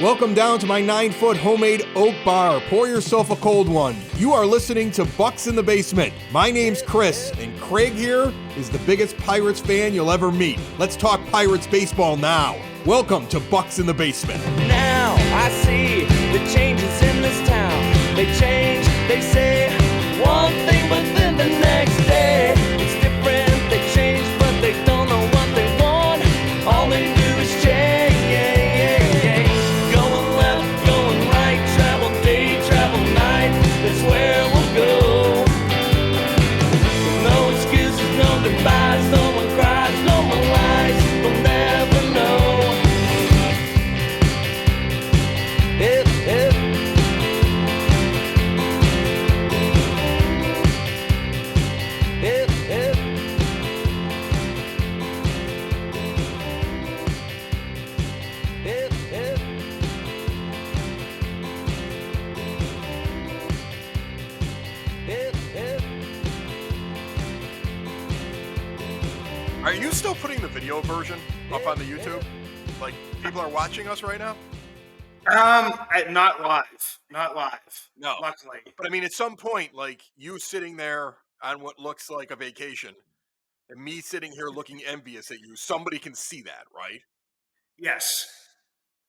Welcome down to my 9-foot homemade oak bar. Pour yourself a cold one. You are listening to Bucks in the Basement. My name's Chris, and Craig here is the biggest Pirates fan you'll ever meet. Let's talk Pirates baseball now. Welcome to Bucks in the Basement. Now I see the changes in this town. They change, they say one thing, but then the next day it's different. They change, but they don't know what they want. All they do is change. Going left, going right, travel day, travel night. That's where we'll go. No excuses, no goodbyes, no one cries, no more lies. We'll never know. Are you still putting the video version up on the YouTube? Like, people are watching us right now? Not live. No. Luckily. But I mean, at some point, like, you sitting there on what looks like a vacation, and me sitting here looking envious at you, somebody can see that, right? Yes.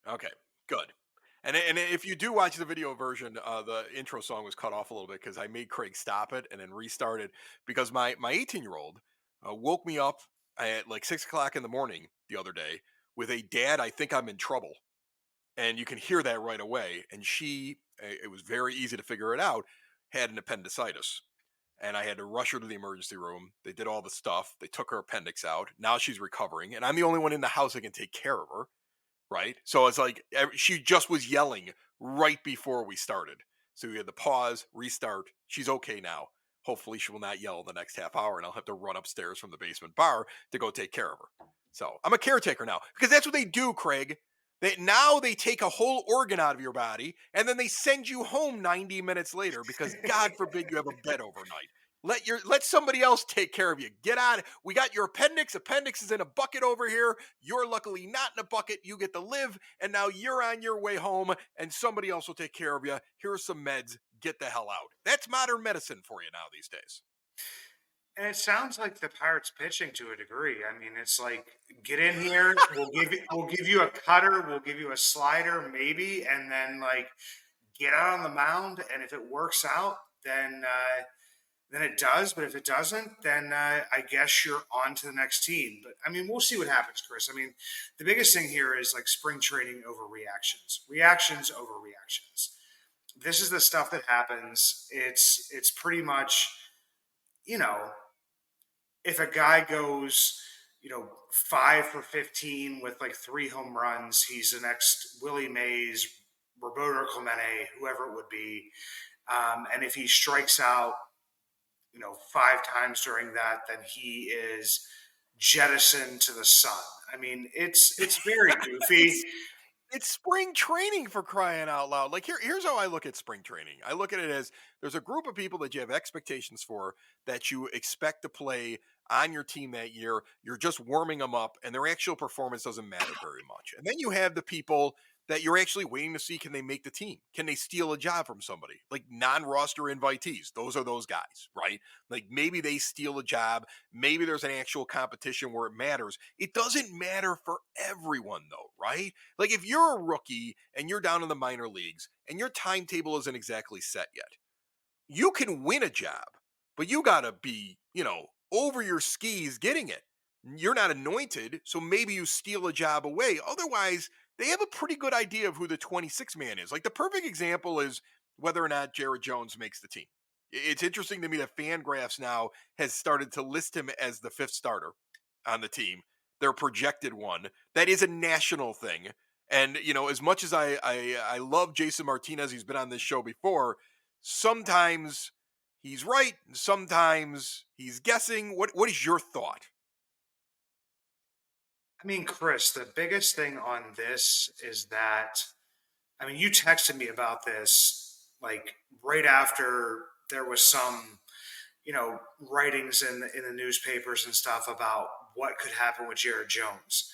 Okay, good. And if you do watch the video version, the intro song was cut off a little bit because I made Craig stop it and then restart it because my 18-year-old woke me up at like 6 o'clock in the morning the other day with a "Dad, I think I'm in trouble." And you can hear that right away. And she, it was very easy to figure it out, had an appendicitis. And I had to rush her to the emergency room. They did all the stuff. They took her appendix out. Now she's recovering. And I'm the only one in the house that can take care of her. Right. So it's like she just was yelling right before we started. So we had to pause, restart. She's okay now. Hopefully she will not yell in the next half hour and I'll have to run upstairs from the basement bar to go take care of her. So I'm a caretaker now because that's what they do, Craig. Now they take a whole organ out of your body and then they send you home 90 minutes later because God forbid you have a bed overnight. Let somebody else take care of you. Get on it. We got your appendix. Appendix is in a bucket over here. You're luckily not in a bucket. You get to live, and now you're on your way home, and somebody else will take care of you. Here's some meds. Get the hell out. That's modern medicine for you now these days. And it sounds like the Pirates pitching to a degree. I mean, it's like, get in here, we'll give you a cutter, we'll give you a slider, maybe, and then like get out on the mound. And if it works out, then it does. But if it doesn't, then I guess you're on to the next team. But I mean, we'll see what happens, Chris. I mean, the biggest thing here is like spring training over reactions over reactions. This is the stuff that happens. It's pretty much, you know, if a guy goes, 5 for 15 with like 3 home runs, he's the next Willie Mays, Roberto Clemente, whoever it would be. And if he strikes out, 5 times during that, then he is jettisoned to the sun. I mean, it's very goofy. It's spring training, for crying out loud. Like here's how I look at spring training. I look at it as there's a group of people that you have expectations for that you expect to play on your team that year. You're just warming them up and their actual performance doesn't matter very much. And then you have the people that you're actually waiting to see, can they make the team? Can they steal a job from somebody? Like non-roster invitees. Those are those guys, right? Like maybe they steal a job. Maybe there's an actual competition where it matters. It doesn't matter for everyone though, right? Like if you're a rookie and you're down in the minor leagues and your timetable isn't exactly set yet, you can win a job, but you got to be, over your skis getting it. You're not anointed, so maybe you steal a job away. Otherwise, they have a pretty good idea of who the 26 man is. Like the perfect example is whether or not Jared Jones makes the team. It's interesting to me that Fangraphs now has started to list him as the 5th starter on the team, their projected one. That is a national thing. And, as much as I love Jason Martinez, he's been on this show before, sometimes he's right, sometimes he's guessing. What is your thought? I mean, Chris, the biggest thing on this is that, you texted me about this like right after there was some, writings in the newspapers and stuff about what could happen with Jared Jones.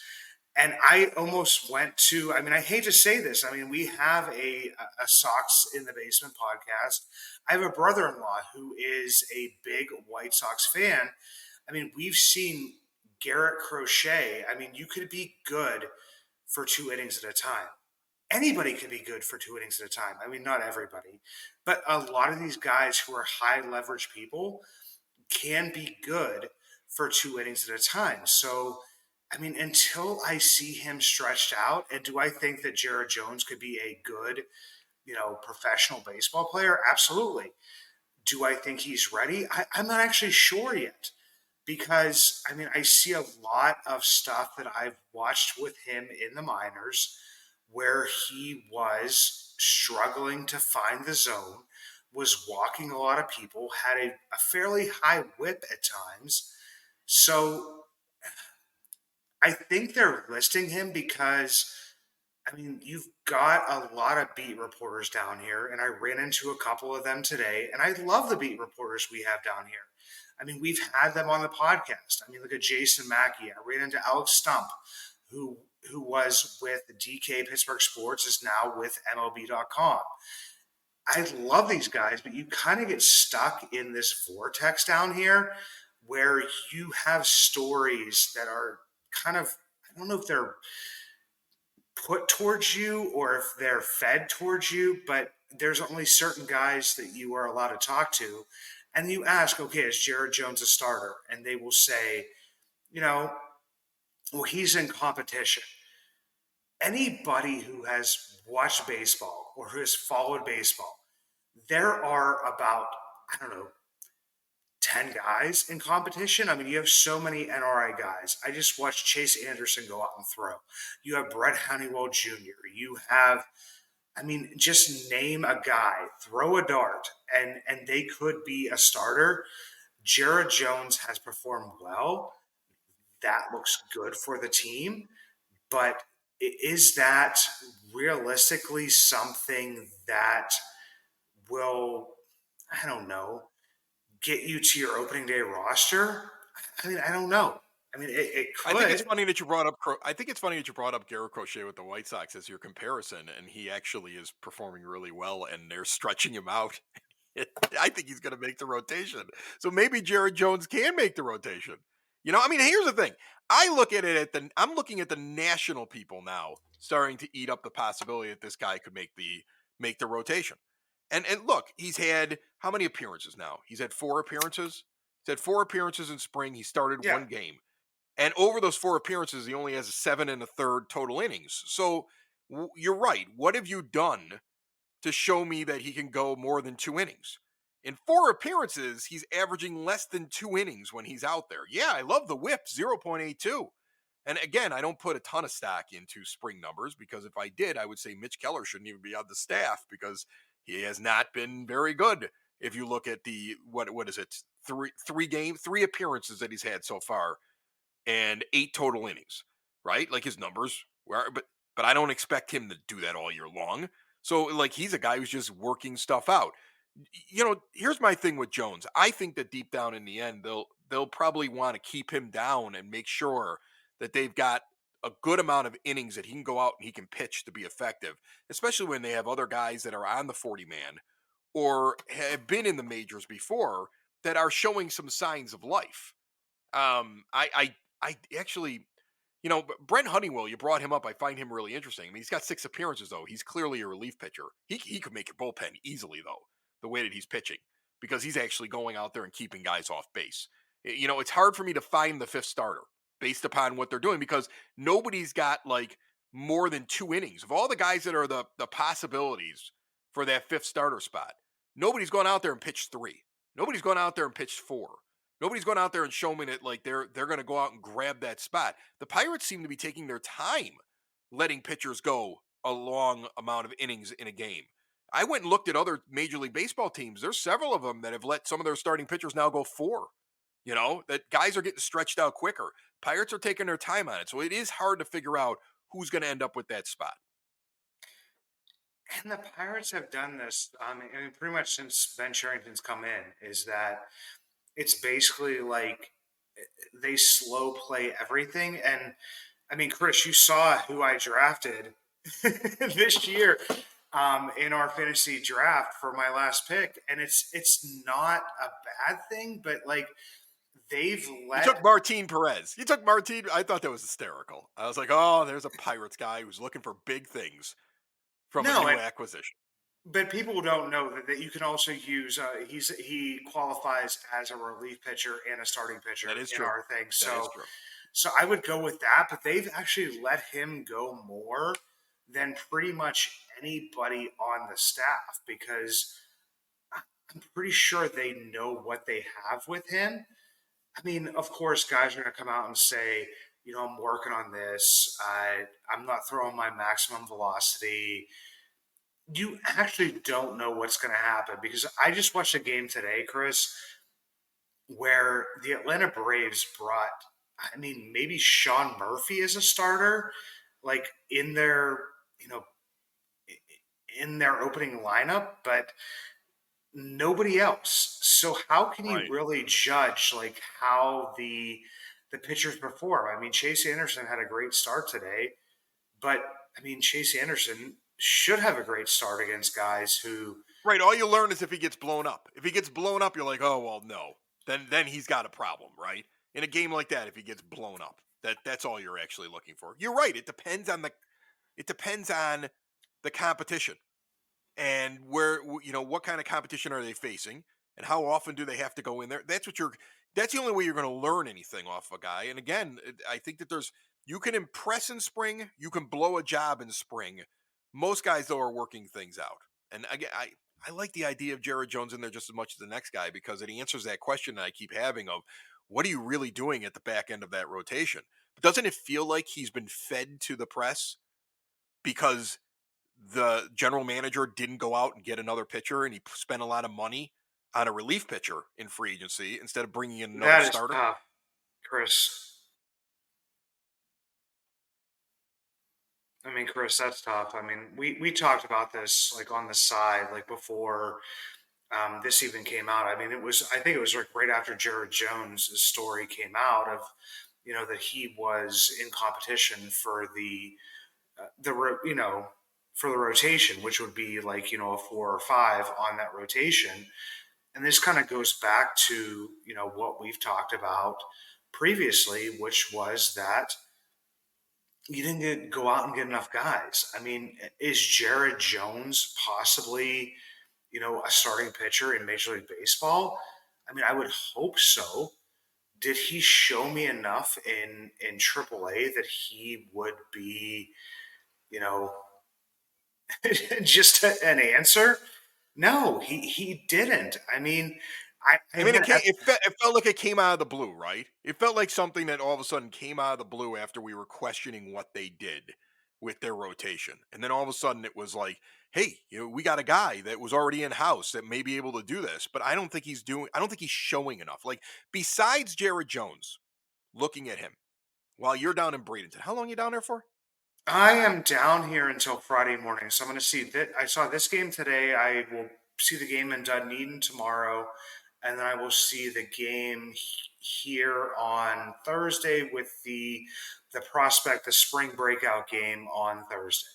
And I almost went to, I mean, I hate to say this. I mean, we have a Sox in the Basement podcast. I have a brother in law who is a big White Sox fan. I mean, we've seen Garrett Crochet. I mean, you could be good for 2 innings at a time. Anybody could be good for 2 innings at a time. I mean, not everybody, but a lot of these guys who are high leverage people can be good for 2 innings at a time. So, I mean, until I see him stretched out, and do I think that Jared Jones could be a good, professional baseball player? Absolutely. Do I think he's ready? I'm not actually sure yet because, I mean, I see a lot of stuff that I've watched with him in the minors where he was struggling to find the zone, was walking a lot of people, had a fairly high whip at times. So I think they're listing him because, I mean, you've got a lot of beat reporters down here, and I ran into a couple of them today, and I love the beat reporters we have down here. I mean, we've had them on the podcast. I mean, look at Jason Mackey. I ran into Alex Stump, who was with DK Pittsburgh Sports, is now with MLB.com. I love these guys, but you kind of get stuck in this vortex down here where you have stories that are kind of, I don't know if they're put towards you or if they're fed towards you, but there's only certain guys that you are allowed to talk to. And you ask, okay, is Jared Jones a starter? And they will say, well, he's in competition. Anybody who has watched baseball or who has followed baseball, there are about, I don't know, 10 guys in competition. I mean, you have so many NRI guys. I just watched Chase Anderson go out and throw. You have Brett Honeywell Jr. You have, I mean, just name a guy, throw a dart, and they could be a starter. Jared Jones has performed well. That looks good for the team. But is that realistically something that will, I don't know, get you to your opening day roster? I mean, I don't know. I mean, it I think it's could. funny that you brought up. I think it's funny that you brought up Garrett Crochet with the White Sox as your comparison, and he actually is performing really well, and they're stretching him out. I think he's going to make the rotation. So maybe Jared Jones can make the rotation. I mean, here's the thing. I'm looking at the national people now starting to eat up the possibility that this guy could make the rotation. And look, he's had how many appearances now? He's had 4 appearances. He's had 4 appearances in spring. He started Yeah. one game. And over those 4 appearances, he only has 7 1/3 total innings. So you're right. What have you done to show me that he can go more than 2 innings? In 4 appearances, he's averaging less than 2 innings when he's out there. Yeah, I love the whip, 0.82. And again, I don't put a ton of stock into spring numbers because if I did, I would say Mitch Keller shouldn't even be on the staff because he has not been very good. If you look at the what is it, 3 appearances that he's had so far and 8 total innings, right? Like his numbers were, but I don't expect him to do that all year long. So like he's a guy who's just working stuff out. Here's my thing with Jones. I think that deep down in the end, they'll probably want to keep him down and make sure that they've got a good amount of innings that he can go out and he can pitch to be effective, especially when they have other guys that are on the 40 man or have been in the majors before that are showing some signs of life. I actually, Brent Honeywell, you brought him up. I find him really interesting. I mean, he's got 6 appearances though. He's clearly a relief pitcher. He could make your bullpen easily though, the way that he's pitching, because he's actually going out there and keeping guys off base. It's hard for me to find the 5th starter based upon what they're doing because nobody's got like more than 2 innings of all the guys that are the possibilities for that 5th starter spot. Nobody's gone out there and pitched 3. Nobody's gone out there and pitched 4. Nobody's going out there and shown me that like they're going to go out and grab that spot. The Pirates seem to be taking their time letting pitchers go a long amount of innings in a game. I went and looked at other Major League Baseball teams. There's several of them that have let some of their starting pitchers now go 4. That guys are getting stretched out quicker. Pirates are taking their time on it. So it is hard to figure out who's going to end up with that spot. And the Pirates have done this, I mean, pretty much since Ben Cherington's come in, is that it's basically like they slow play everything. And I mean, Chris, you saw who I drafted this year in our fantasy draft for my last pick, and it's not a bad thing, but like they've You let took Martin Perez. You took Martin. I thought that was hysterical. I was like, oh, there's a Pirates guy who's looking for big things from a no, new acquisition. but people don't know that you can also use. He qualifies as a relief pitcher and a starting pitcher That is in true. our thing. That is So true. so I would go with that. But they've actually let him go more than pretty much anybody on the staff because I'm pretty sure they know what they have with him. I mean, of course, guys are going to come out and say, I'm working on this. I'm not throwing my maximum velocity. You actually don't know what's going to happen because I just watched a game today, Chris, where the Atlanta Braves brought, I mean, maybe Sean Murphy as a starter, like you know, in their opening lineup, but nobody else. So how can you Right. really judge like how the pitchers perform? I mean, Chase Anderson had a great start today, but I mean, Chase Anderson should have a great start against guys who Right. All you learn is if he gets blown up. If he gets blown up, you're like, oh well, no. Then he's got a problem, right? In a game like that, if he gets blown up, that's all you're actually looking for. You're right. It depends on the competition and what kind of competition are they facing and how often do they have to go in there. That's the only way you're going to learn anything off a guy. And again, I think that you can impress in spring, you can blow a job in spring. Most guys though are working things out. And again, I like the idea of Jared Jones in there just as much as the next guy because it answers that question that I keep having of what are you really doing at the back end of that rotation. But doesn't it feel like he's been fed to the press because the general manager didn't go out and get another pitcher and he spent a lot of money on a relief pitcher in free agency instead of bringing in another that is starter? tough, Chris. I mean, Chris, that's tough. I mean, we talked about this like on the side, like before this even came out. I mean, I think it was like right after Jared Jones' story came out of, that he was in competition for for the rotation, which would be like, a 4 or 5 on that rotation. And this kind of goes back to, what we've talked about previously, which was that you didn't go out and get enough guys. I mean, is Jared Jones possibly, a starting pitcher in Major League Baseball? I mean, I would hope so. Did he show me enough in AAA that he would be, you know, just an answer? No, he didn't. I mean, I I mean, had it felt like it came out of the blue, right? It felt like something that all of a sudden came out of the blue after we were questioning what they did with their rotation. And then all of a sudden it was like, hey, we got a guy that was already in house that may be able to do this, but I don't think he's showing enough. Like, besides Jared Jones, looking at him while you're down in Bradenton, how long you down there for? I am down here until Friday morning, so I'm going to see that. I saw this game today. I will see the game in Dunedin tomorrow, and then I will see the game here on Thursday with the prospect, the spring breakout game on Thursday.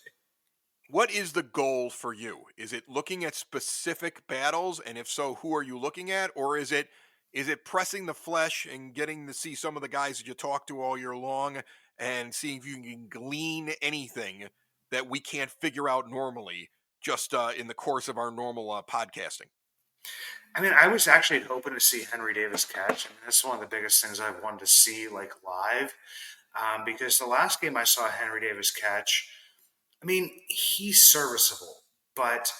What is the goal for you? Is it looking at specific battles, and if so, who are you looking at, or is it pressing the flesh and getting to see some of the guys that you talk to all year long and seeing if you can glean anything that we can't figure out normally just in the course of our normal podcasting? I mean, I was actually hoping to see Henry Davis catch. I mean, that's one of the biggest things I've wanted to see like live, because the last game I saw Henry Davis catch, I mean, he's serviceable, but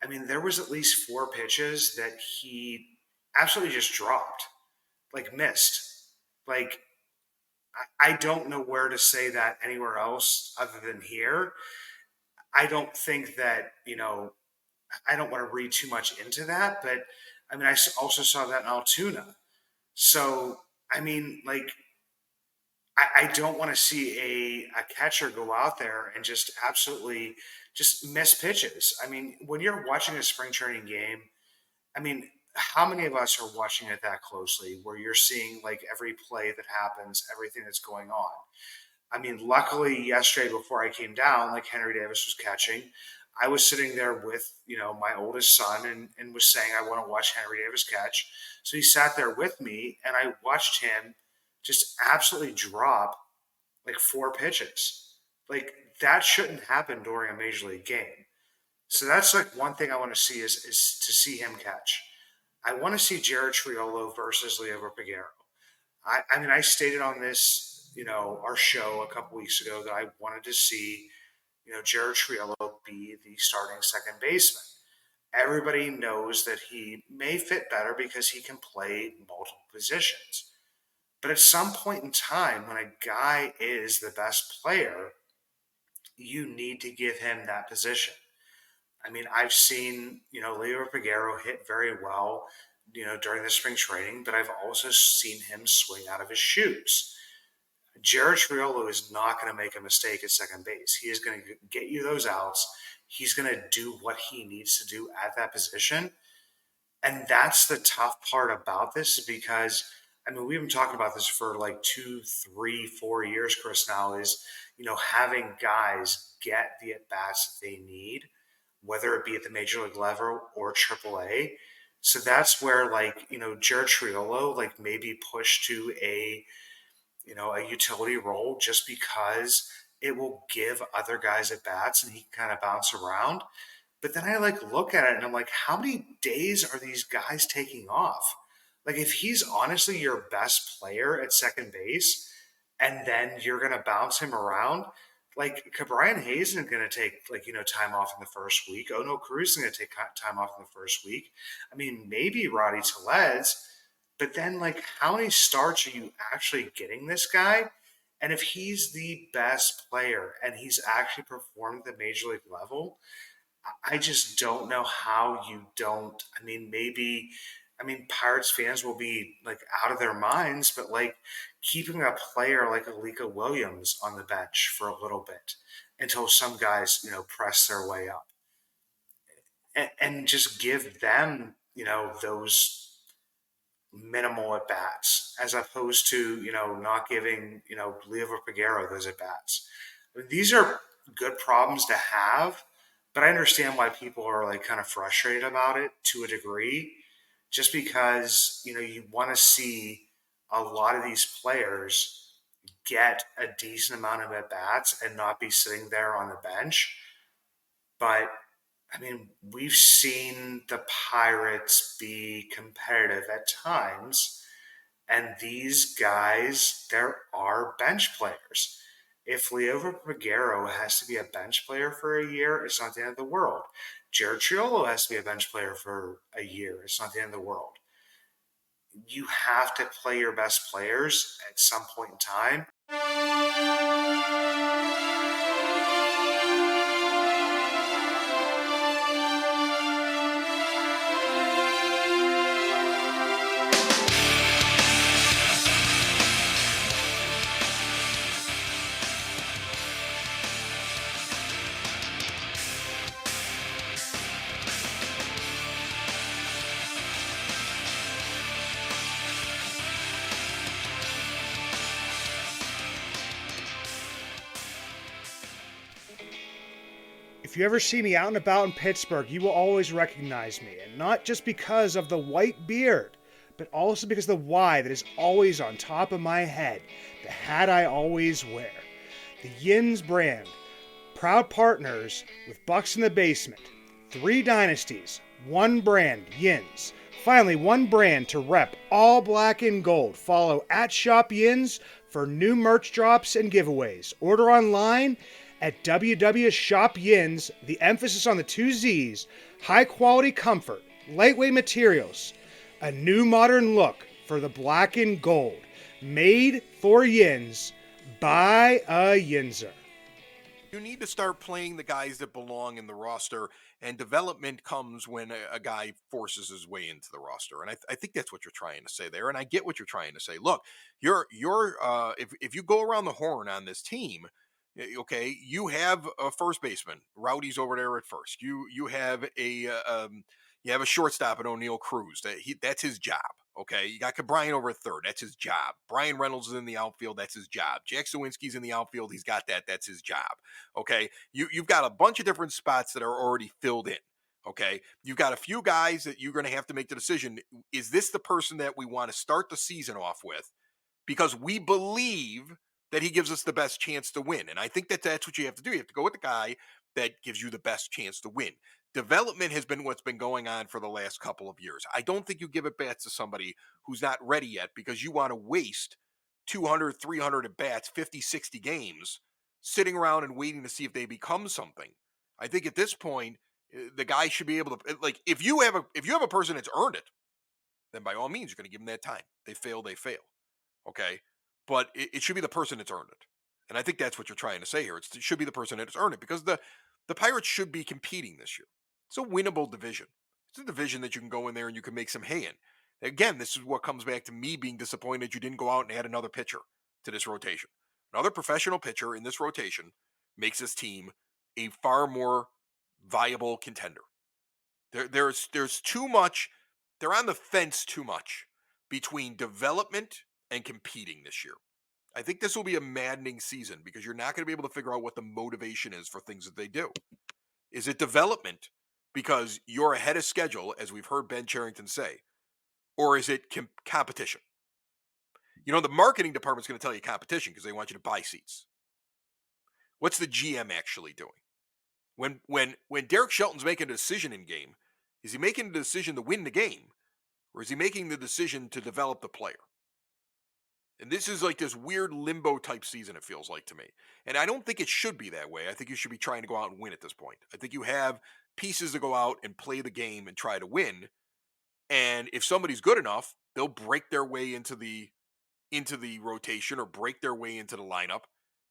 I mean, there was at least 4 pitches that he absolutely just dropped, like missed. Like I don't know where to say that anywhere else other than here. I don't think that I don't want to read too much into that, but I mean, also saw that in Altoona. So I mean, like I don't want to see a catcher go out there and just absolutely just miss pitches. I mean, when you're watching a spring training game, I mean, how many of us are watching it that closely where you're seeing like every play that happens, everything that's going on? I mean, luckily yesterday before I came down, like Henry Davis was catching, I was sitting there with, my oldest son and was saying, I want to watch Henry Davis catch. So he sat there with me and I watched him just absolutely drop like 4 pitches. Like that shouldn't happen during a major league game. So that's like one thing I want to see is to see him catch. I want to see Jared Triolo versus Leo Pagero. I mean, I stated on this, our show a couple weeks ago that I wanted to see, Jared Triolo be the starting second baseman. Everybody knows that he may fit better because he can play multiple positions. But at some point in time, when a guy is the best player, you need to give him that position. I mean, I've seen, Leo Pagero hit very well, during the spring training, but I've also seen him swing out of his shoes. Jared Triolo is not going to make a mistake at second base. He is going to get you those outs. He's going to do what he needs to do at that position. And that's the tough part about this because, I mean, we've been talking about this for like 2, 3, 4 years, Chris, now is, having guys get the at-bats that they need, whether it be at the major league level or AAA. So that's where, like, Jared Triolo, like, maybe pushed to a utility role just because it will give other guys at bats and he can kind of bounce around. But then I like look at it and I'm like, how many days are these guys taking off? Like, if he's honestly your best player at second base and then you're going to bounce him around, like Brian Hayes is going to take time off in the first week. Oh no, Cruz is going to take time off in the first week. I mean, maybe Roddy Tellez, but then like how many starts are you actually getting this guy? And if he's the best player and he's actually performed at the major league level, I just don't know how you don't. I mean, maybe, Pirates fans will be like out of their minds, but like keeping a player like Alika Williams on the bench for a little bit until some guys, press their way up and just give them, those minimal at bats as opposed to, not giving, Leo Pagero those at bats. I mean, these are good problems to have, but I understand why people are like kind of frustrated about it to a degree, just because, you want to see a lot of these players get a decent amount of at bats and not be sitting there on the bench. But I mean, we've seen the Pirates be competitive at times, and these guys, there are bench players. If Leo Pagero has to be a bench player for a year, it's not the end of the world. Jared Triolo has to be a bench player for a year. It's not the end of the world. You have to play your best players at some point in time. If you ever see me out and about in Pittsburgh, you will always recognize me, and not just because of the white beard, but also because of the Y that is always on top of my head, the hat I always wear. The Yins brand, proud partners with Bucks in the Basement. 3 dynasties, 1 brand, Yins. Finally, 1 brand to rep all black and gold. Follow at Shop Yins for new merch drops and giveaways. Order online at www.shopyins, the emphasis on the 2 Z's, high quality comfort, lightweight materials, a new modern look for the black and gold, made for Yins by a Yinzer. You need to start playing the guys that belong in the roster, and development comes when a guy forces his way into the roster. And I think that's what you're trying to say there. And I get what you're trying to say. Look, if you go around the horn on this team, okay, you have a first baseman. Rowdy's over there at first. You have a You have a shortstop in O'Neal Cruz. That's his job. Okay. You got Brian over at third. That's his job. Brian Reynolds is in the outfield. That's his job. Jack Sawinski's in the outfield. He's got that. That's his job. Okay. You've got a bunch of different spots that are already filled in. Okay. You've got a few guys that you're going to have to make the decision. Is this the person that we want to start the season off with? Because we believe that he gives us the best chance to win. And I think that that's what you have to do. You have to go with the guy that gives you the best chance to win. Development has been what's been going on for the last couple of years. I don't think you give at bats to somebody who's not ready yet because you want to waste 200, 300 at bats, 50, 60 games sitting around and waiting to see if they become something. I think at this point, the guy should be able to, like, if you have a person that's earned it, then by all means, you're going to give them that time. They fail. Okay. But it should be the person that's earned it. And I think that's what you're trying to say here. It should be the person that's earned it because the Pirates should be competing this year. It's a winnable division. It's a division that you can go in there and you can make some hay in. Again, this is what comes back to me being disappointed you didn't go out and add another pitcher to this rotation. Another professional pitcher in this rotation makes this team a far more viable contender. There's too much. They're on the fence too much between development and competing this year. I think this will be a maddening season because you're not going to be able to figure out what the motivation is for things that they do. Is it development because you're ahead of schedule, as we've heard Ben Cherington say, or is it competition? You know, the marketing department's going to tell you competition because they want you to buy seats. What's the GM actually doing? When Derek Shelton's making a decision in game, is he making a decision to win the game, or is he making the decision to develop the player? And this is like this weird limbo type season, it feels like to me. And I don't think it should be that way. I think you should be trying to go out and win at this point. I think you have pieces to go out and play the game and try to win. And if somebody's good enough, they'll break their way into the rotation or break their way into the lineup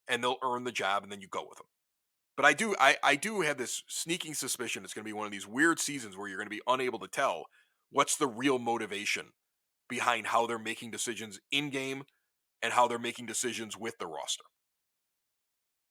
and they'll earn the job and then you go with them. But I do have this sneaking suspicion it's going to be one of these weird seasons where you're going to be unable to tell what's the real motivation behind how they're making decisions in game and how they're making decisions with the roster.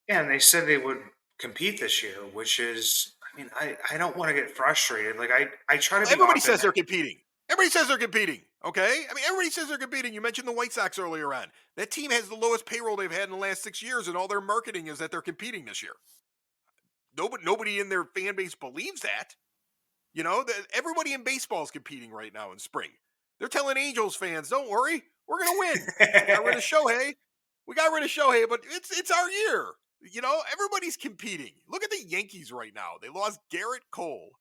Yeah, and they said they would compete this year, which is, I mean, I don't want to get frustrated. Like I try to be Everybody says they're competing. Everybody says they're competing. Okay? I mean, everybody says they're competing. You mentioned the White Sox earlier on. That team has the lowest payroll they've had in the last 6 years, and all their marketing is that they're competing this year. Nobody in their fan base believes that. You know, everybody in baseball is competing right now in spring. They're telling Angels fans, don't worry, we're going to win. We got rid of Shohei, but it's our year. You know, everybody's competing. Look at the Yankees right now. They lost Garrett Cole.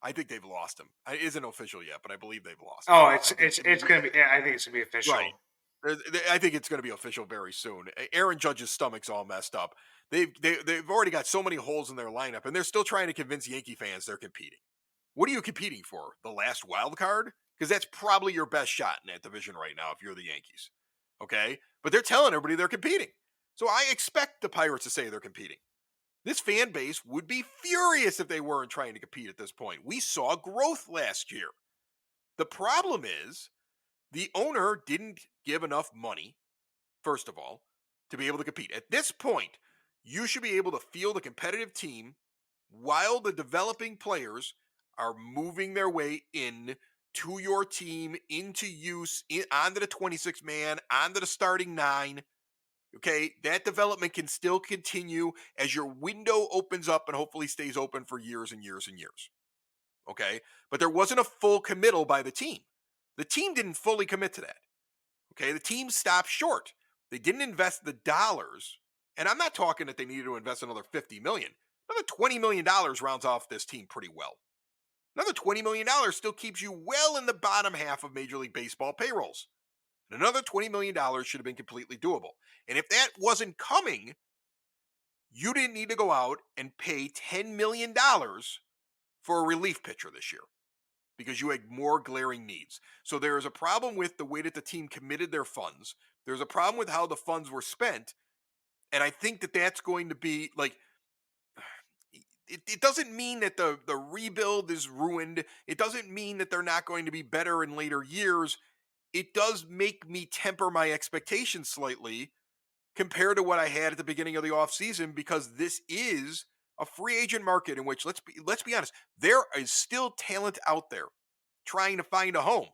I think they've lost him. It isn't official yet, but I believe they've lost him. Oh, it's going to be, I think it's going to be official. Right. I think it's going to be official very soon. Aaron Judge's stomach's all messed up. They've already got so many holes in their lineup, and they're still trying to convince Yankee fans they're competing. What are you competing for? The last wild card? Because that's probably your best shot in that division right now if you're the Yankees. Okay? But they're telling everybody they're competing. So I expect the Pirates to say they're competing. This fan base would be furious if they weren't trying to compete at this point. We saw growth last year. The problem is the owner didn't give enough money, first of all, to be able to compete. At this point, you should be able to field a competitive team while the developing players are moving their way in to your team, into use, onto the 26 man, onto the starting 9. Okay, that development can still continue as your window opens up and hopefully stays open for years and years and years. Okay, but there wasn't a full committal by the team. The team didn't fully commit to that. Okay, the team stopped short. They didn't invest the dollars, and I'm not talking that they needed to invest another $50 million. Another $20 million rounds off this team pretty well. Another $20 million still keeps you well in the bottom half of Major League Baseball payrolls. And another $20 million should have been completely doable. And if that wasn't coming, you didn't need to go out and pay $10 million for a relief pitcher this year because you had more glaring needs. So there is a problem with the way that the team committed their funds. There's a problem with how the funds were spent. And I think that that's going to be like, it doesn't mean that the rebuild is ruined. It doesn't mean that they're not going to be better in later years. It does make me temper my expectations slightly compared to what I had at the beginning of the offseason because this is A free agent market in which, let's be honest, there is still talent out there trying to find a home.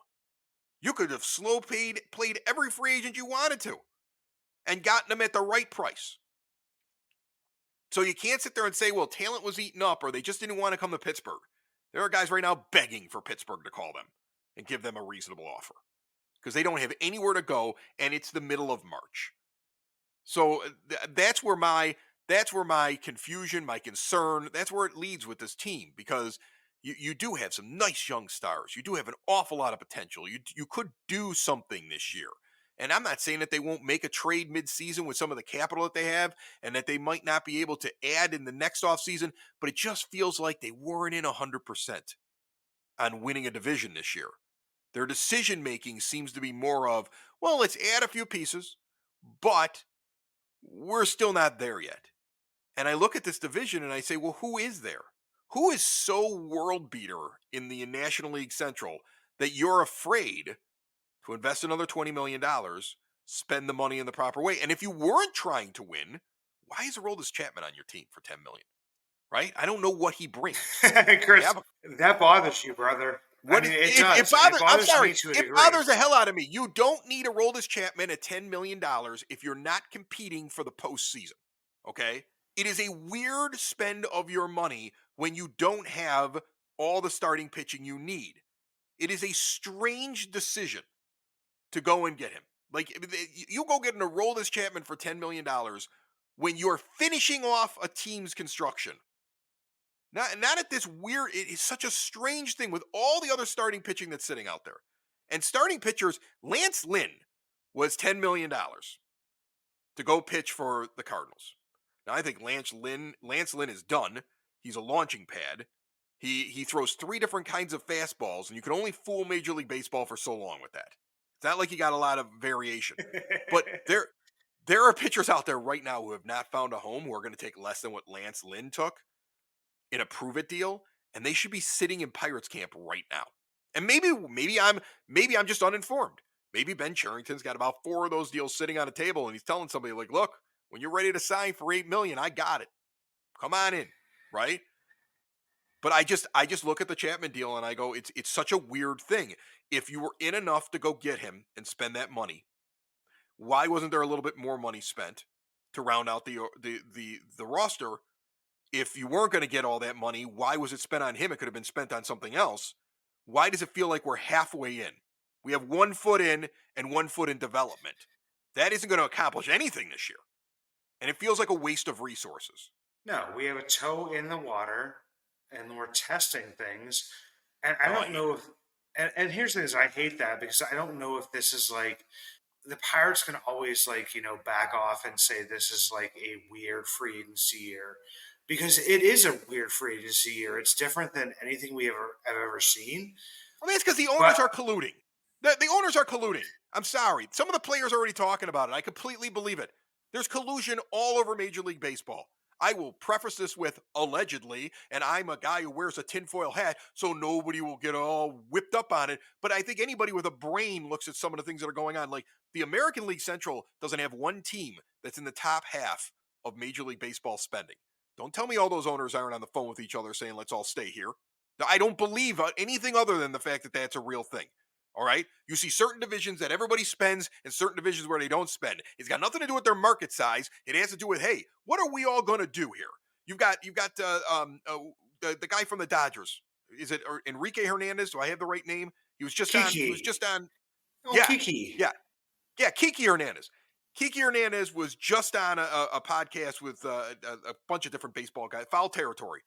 You could have played every free agent you wanted to and gotten them at the right price. So you can't sit there and say, well, talent was eaten up or they just didn't want to come to Pittsburgh. There are guys right now begging for Pittsburgh to call them and give them a reasonable offer because they don't have anywhere to go and it's the middle of March. So that's where my confusion, my concern, that's where it leads with this team because you do have some nice young stars. You do have an awful lot of potential. You could do something this year. And I'm not saying that they won't make a trade midseason with some of the capital that they have and that they might not be able to add in the next offseason, but it just feels like they weren't in 100% on winning a division this year. Their decision making seems to be more of, well, let's add a few pieces, but we're still not there yet. And I look at this division and I say, well, who is there? Who is so world beater in the National League Central that you're afraid to invest another $20 million, spend the money in the proper way? And if you weren't trying to win, why is Aroldis Chapman on your team for $10 million? Right? I don't know what he brings. Chris, that bothers you, brother. What I mean, is, it does. it bothers, It bothers I'm sorry. me to a It degree. bothers the hell out of me. You don't need Aroldis Chapman at $10 million if you're not competing for the postseason. Okay? It is a weird spend of your money when you don't have all the starting pitching you need. It is a strange decision to go and get him. Like, you go get an Aroldis Chapman for $10 million when you're finishing off a team's construction. Not at this weird, it is such a strange thing with all the other starting pitching that's sitting out there. And starting pitchers, Lance Lynn was $10 million to go pitch for the Cardinals. Now, I think Lance Lynn is done. He's a launching pad. He throws 3 different kinds of fastballs, and you can only fool Major League Baseball for so long with that. It's not like you got a lot of variation. But there are pitchers out there right now who have not found a home who are going to take less than what Lance Lynn took in a prove-it deal, and they should be sitting in Pirates camp right now. And maybe I'm just uninformed. Maybe Ben Cherington's got about 4 of those deals sitting on a table, and he's telling somebody like, "Look, when you're ready to sign for $8 million, I got it. Come on in," right? But I just look at the Chapman deal and I go, it's such a weird thing. If you were in enough to go get him and spend that money, why wasn't there a little bit more money spent to round out the roster? If you weren't going to get all that money, why was it spent on him? It could have been spent on something else. Why does it feel like we're halfway in? We have 1 foot in and 1 foot in development. That isn't going to accomplish anything this year. And it feels like a waste of resources. No, we have a toe in the water, and we're testing things. And I don't know if. And here's the thing: is I hate that because I don't know if this is like the Pirates can always back off and say this is like a weird free agency year because it is a weird free agency year. It's different than anything we have ever seen. I mean, it's because the owners are colluding. The owners are colluding. I'm sorry. Some of the players are already talking about it. I completely believe it. There's collusion all over Major League Baseball. I will preface this with allegedly, and I'm a guy who wears a tinfoil hat, so nobody will get all whipped up on it. But I think anybody with a brain looks at some of the things that are going on. Like the American League Central doesn't have one team that's in the top half of Major League Baseball spending. Don't tell me all those owners aren't on the phone with each other saying, let's all stay here. I don't believe anything other than the fact that that's a real thing. All right. You see certain divisions that everybody spends and certain divisions where they don't spend. It's got nothing to do with their market size. It has to do with, hey, what are we all going to do here? You've got the guy from the Dodgers. Is it Enrique Hernandez? Do I have the right name? He was just on. Oh, Yeah, Kiki. Yeah. Kiki Hernandez. Kiki Hernandez was just on a podcast with a bunch of different baseball guys, Foul Territory.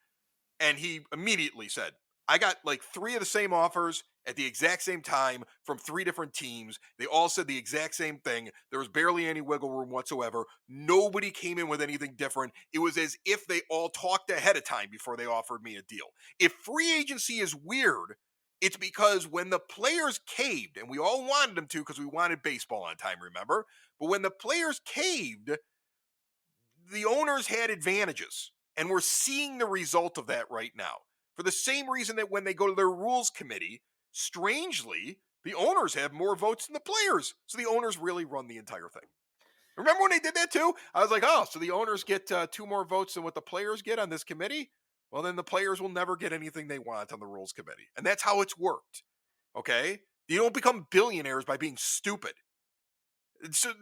And he immediately said, I got like 3 of the same offers at the exact same time from 3 different teams. They all said the exact same thing. There was barely any wiggle room whatsoever. Nobody came in with anything different. It was as if they all talked ahead of time before they offered me a deal. If free agency is weird, it's because when the players caved, and we all wanted them to because we wanted baseball on time, remember? But when the players caved, the owners had advantages. And we're seeing the result of that right now. For the same reason that when they go to their rules committee, strangely, the owners have more votes than the players. So the owners really run the entire thing. Remember when they did that too? I was like, oh, so the owners get 2 more votes than what the players get on this committee? Well, then the players will never get anything they want on the rules committee. And that's how it's worked. Okay? You don't become billionaires by being stupid. So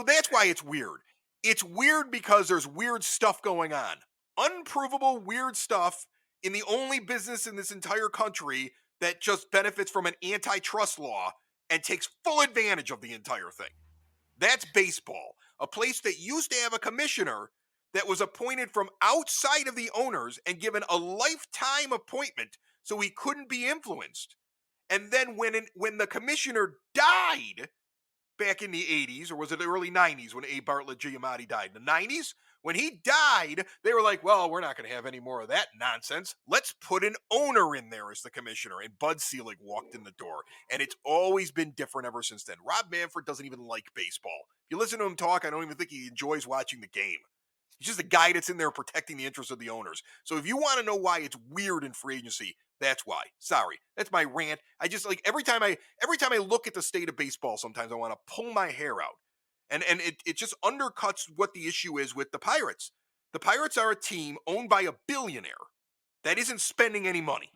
that's why it's weird. It's weird because there's weird stuff going on. Unprovable weird stuff in the only business in this entire country that just benefits from an antitrust law and takes full advantage of the entire thing. That's baseball, a place that used to have a commissioner that was appointed from outside of the owners and given a lifetime appointment so he couldn't be influenced. And then when the commissioner died back in the 80s, or was it the early 90s when A. Bartlett Giamatti died? The 90s? When he died, they were like, well, we're not going to have any more of that nonsense. Let's put an owner in there as the commissioner. And Bud Selig walked in the door. And it's always been different ever since then. Rob Manfred doesn't even like baseball. If you listen to him talk, I don't even think he enjoys watching the game. He's just a guy that's in there protecting the interests of the owners. So if you want to know why it's weird in free agency, that's why. Sorry. That's my rant. I just like every time I look at the state of baseball, sometimes I want to pull my hair out. And it just undercuts what the issue is with the Pirates. The Pirates are a team owned by a billionaire that isn't spending any money,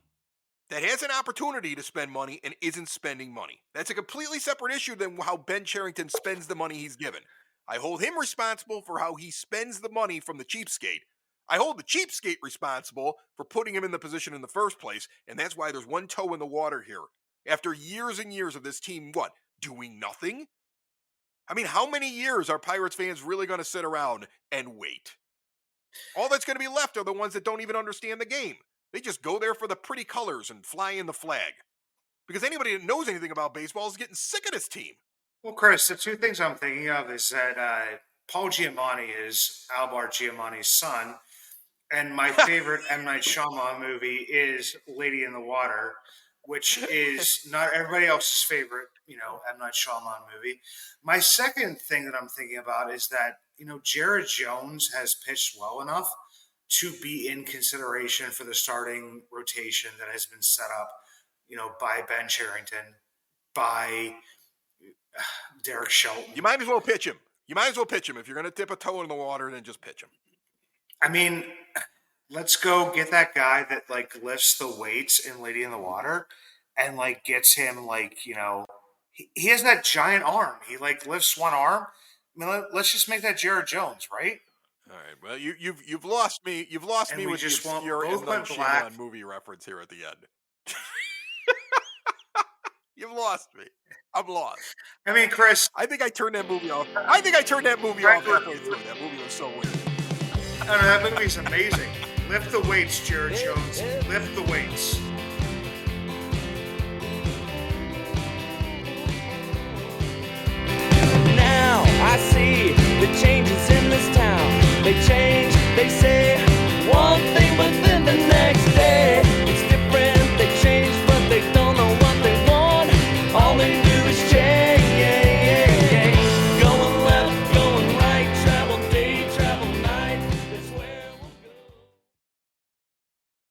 that has an opportunity to spend money and isn't spending money. That's a completely separate issue than how Ben Cherington spends the money he's given. I hold him responsible for how he spends the money from the cheapskate. I hold the cheapskate responsible for putting him in the position in the first place, and that's why there's one toe in the water here. After years and years of this team, doing nothing? I mean, how many years are Pirates fans really going to sit around and wait? All that's going to be left are the ones that don't even understand the game. They just go there for the pretty colors and fly in the flag. Because anybody that knows anything about baseball is getting sick of this team. Well, Chris, the two things I'm thinking of is that Paul Giamatti is Albert Giamatti's son, and my favorite M. Night Shyamalan movie is Lady in the Water, which is not everybody else's favorite, M. Night Shyamalan movie. My second thing that I'm thinking about is that, Jared Jones has pitched well enough to be in consideration for the starting rotation that has been set up, by Ben Cherington, by Derek Shelton. You might as well pitch him. If you're going to dip a toe in the water, then just pitch him. I mean, let's go get that guy that lifts the weights in Lady in the Water and gets him he has that giant arm. He lifts one arm. I mean, let's just make that Jared Jones, right? All right. Well, you've lost me. You've lost And me we with just want your both M. Night went black. Shyamalan movie reference here at the end. You've lost me. I'm lost. I mean, Chris, I think I turned that movie off. halfway through. That movie was so weird. I don't know, that movie's amazing. Lift the weights, Jared Jones. Lift the weights. Now I see the changes in this town. They change.